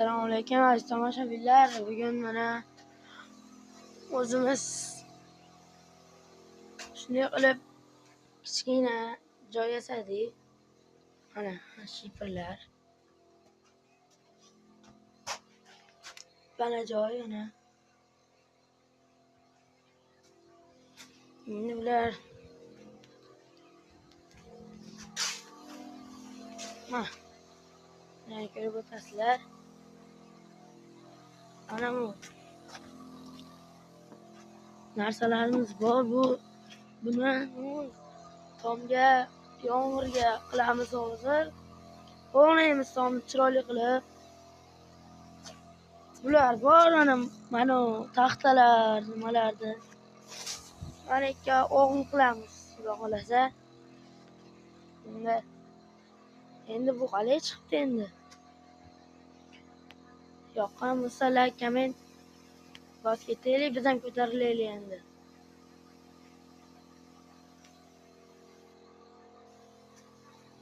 Assalomu alaykum aziz tomoshabinlar. Bugun mana o'zimiz shunday qilib kichkina joy yasadik. Mana shifrlar. Mana joy mana. Endi bular mana ko'rib o'tasizlar. Mana bu narsalarimiz bor. Buni tomga, yomg'irga qilamiz hozir. O'g'laymiz tomni chiroyli qilib. Bular bor mana taxtalar, nimalardi. Mana ikki o'g'in qilamiz, xudo xolasa. Endi bu qalay chiqibdi endi. Yoqqan bo'lsa like, komment bosib ketaylik, biz ham ko'tarilaylik endi.